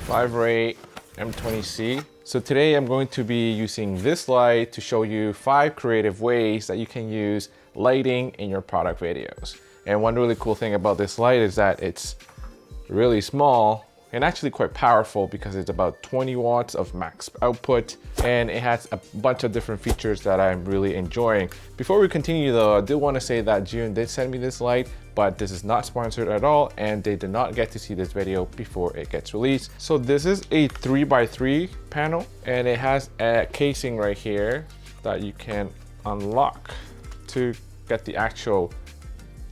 Zhiyun M20C. So today I'm going to be using this light to show you 5 creative ways that you can use lighting in your product videos. And one really cool thing about this light is that it's really small and actually quite powerful because it's about 20 watts of max output, and it has a bunch of different features that I'm really enjoying. Before we continue though, I do want to say that Zhiyun did send me this light, but this is not sponsored at all, and they did not get to see this video before it gets released. So this is a 3x3 panel, and it has a casing right here that you can unlock to get the actual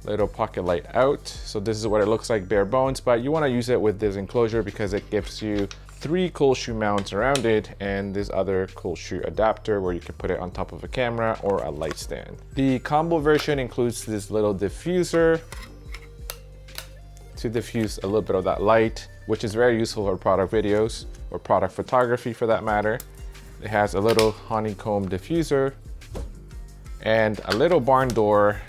little pocket light out. So this is what it looks like bare bones, but you want to use it with this enclosure because it gives you 3 cool shoe mounts around it and this other cool shoe adapter where you can put it on top of a camera or a light stand. The combo version includes this little diffuser to diffuse a little bit of that light, which is very useful for product videos or product photography for that matter. It has a little honeycomb diffuser and a little barn door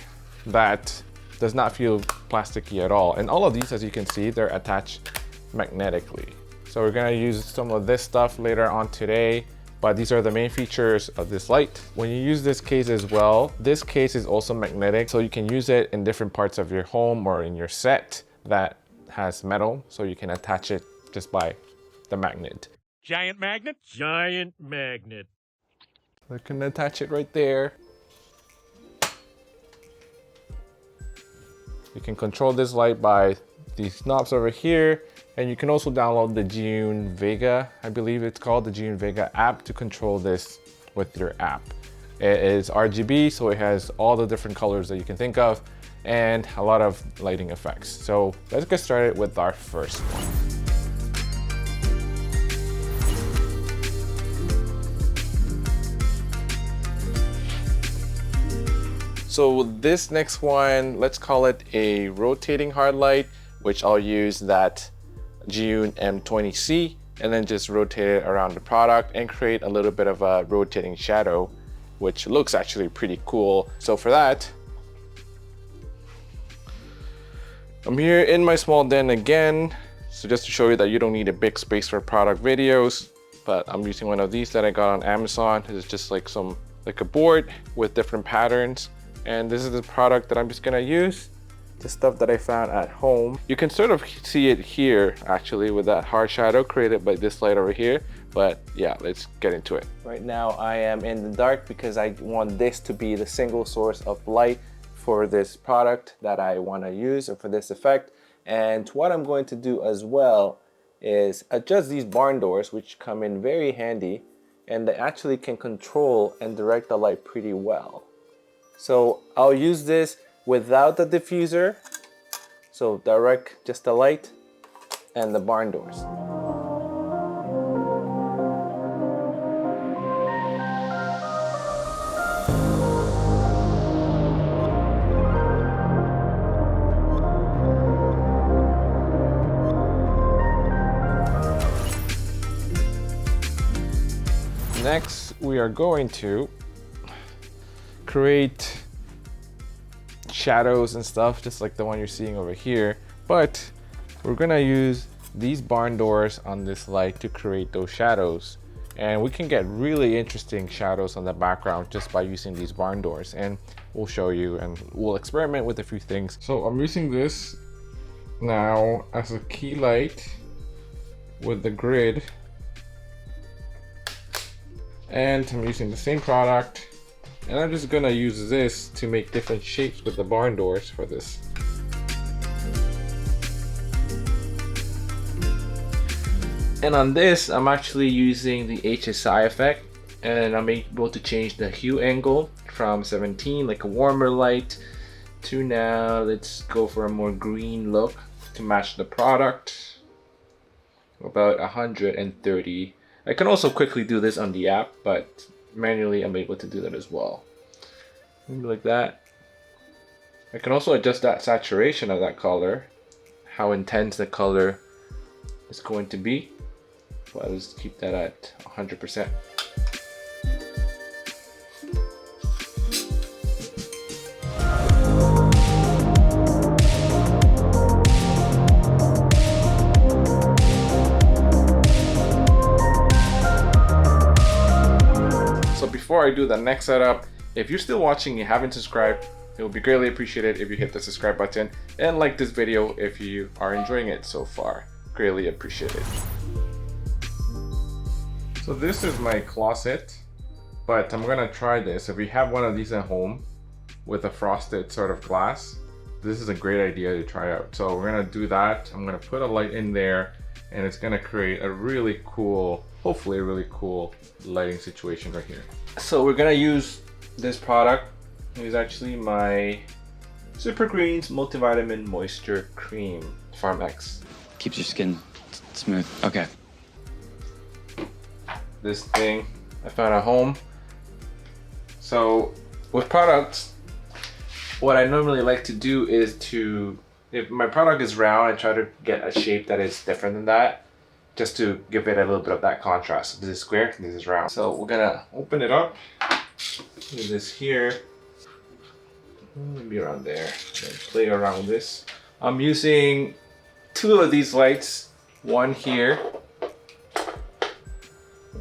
that does not feel plasticky at all. And all of these, as you can see, they're attached magnetically. So we're gonna use some of this stuff later on today, but these are the main features of this light. When you use this case as well, this case is also magnetic, so you can use it in different parts of your home or in your set that has metal, so you can attach it just by the magnet. Giant magnet? Giant magnet. I can attach it right there. You can control this light by these knobs over here, and you can also download the Zhiyun Vega, I believe it's called, the Zhiyun Vega app, to control this with your app. It is RGB, so it has all the different colors that you can think of and a lot of lighting effects. So let's get started with our first one. So this next one, let's call it a rotating hard light, which I'll use that Zhiyun M20C and then just rotate it around the product and create a little bit of a rotating shadow, which looks actually pretty cool. So for that, I'm here in my small den again. So just to show you that you don't need a big space for product videos, but I'm using one of these that I got on Amazon. It's just like a board with different patterns. And this is the product that I'm just gonna use, the stuff that I found at home. You can sort of see it here actually with that hard shadow created by this light over here. But yeah, let's get into it. Right now I am in the dark because I want this to be the single source of light for this product that I wanna use or for this effect. And what I'm going to do as well is adjust these barn doors, which come in very handy, and they actually can control and direct the light pretty well. So I'll use this without the diffuser, so direct just the light and the barn doors. Next, we are going to create shadows and stuff just like the one you're seeing over here, but we're gonna use these barn doors on this light to create those shadows, and we can get really interesting shadows on the background just by using these barn doors, and we'll show you and we'll experiment with a few things. So I'm using this now as a key light with the grid, and I'm using the same product. And I'm just gonna use this to make different shapes with the barn doors for this. And on this, I'm actually using the HSI effect, and I'm able to change the hue angle from 17, like a warmer light, to now let's go for a more green look to match the product, about 130. I can also quickly do this on the app, but manually I'm able to do that as well. Maybe like that. I can also adjust that saturation of that color, how intense the color is going to be. So I'll just keep that at 100%. before I do the next setup, if you're still watching and you haven't subscribed, it would be greatly appreciated if you hit the subscribe button and like this video if you are enjoying it so far. Greatly appreciated. So this is my closet, but I'm gonna try this. If you have one of these at home with a frosted sort of glass, this is a great idea to try out. So we're gonna do that. I'm gonna put a light in there and it's gonna create a really cool, hopefully a really cool lighting situation right here. So we're gonna use this product. It's actually my Super Greens Multivitamin Moisture Cream Farm X. Keeps your skin smooth. Okay. This thing I found at home. So with products, what I normally like to do is if my product is round, I try to get a shape that is different than that, just to give it a little bit of that contrast. This is square, this is round. So we're gonna open it up. Do this here. Maybe around there. Then play around with this. I'm using 2 of these lights. One here.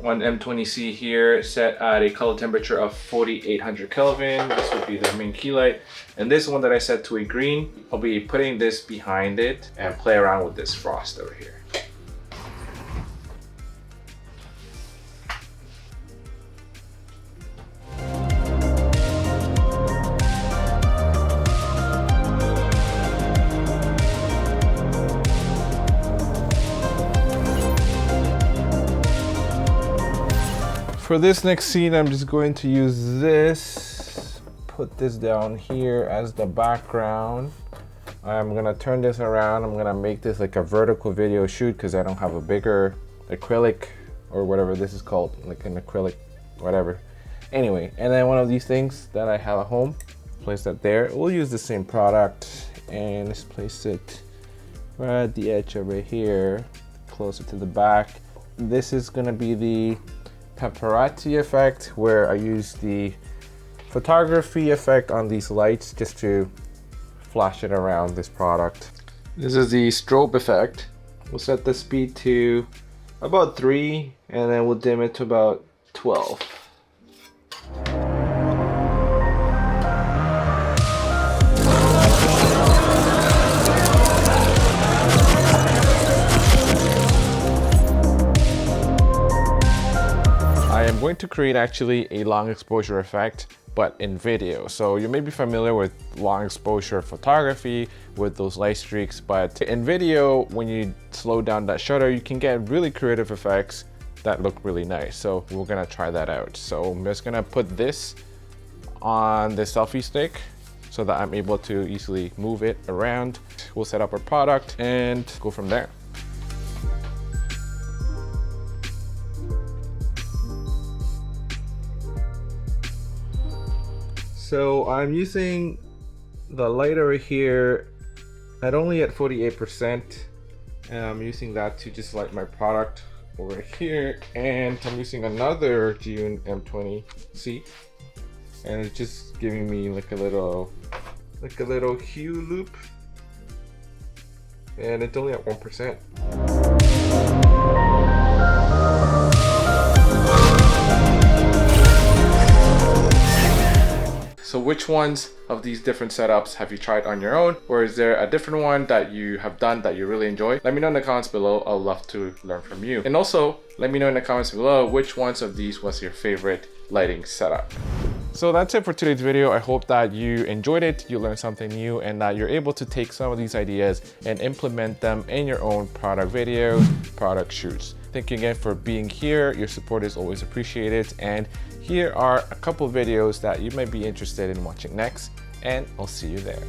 One M20C here, set at a color temperature of 4800 Kelvin. This would be the main key light. And this one that I set to a green, I'll be putting this behind it and play around with this frost over here. For this next scene, I'm just going to use this, put this down here as the background. I'm gonna turn this around. I'm gonna make this like a vertical video shoot because I don't have a bigger acrylic or whatever this is called, like an acrylic, whatever. Anyway, and then one of these things that I have at home, place that there. We'll use the same product and let's place it right at the edge over here, closer to the back. This is gonna be the Paparazzi effect, where I use the photography effect on these lights just to flash it around this product. This is the strobe effect. We'll set the speed to about 3 and then we'll dim it to about 12. I am going to create actually a long exposure effect, but in video. So you may be familiar with long exposure photography with those light streaks, but in video, when you slow down that shutter, you can get really creative effects that look really nice. So we're gonna try that out. So I'm just gonna put this on the selfie stick so that I'm able to easily move it around. We'll set up our product and go from there. So I'm using the light over here at only at 48%. And I'm using that to just light my product over here. And I'm using another Zhiyun M20C. And it's just giving me like a little hue loop. And it's only at 1%. So which ones of these different setups have you tried on your own? Or is there a different one that you have done that you really enjoy? Let me know in the comments below. I'd love to learn from you. And also, let me know in the comments below which ones of these was your favorite lighting setup. So that's it for today's video. I hope that you enjoyed it, you learned something new, and that you're able to take some of these ideas and implement them in your own product videos, product shoots. Thank you again for being here. Your support is always appreciated. And here are a couple videos that you might be interested in watching next, and I'll see you there.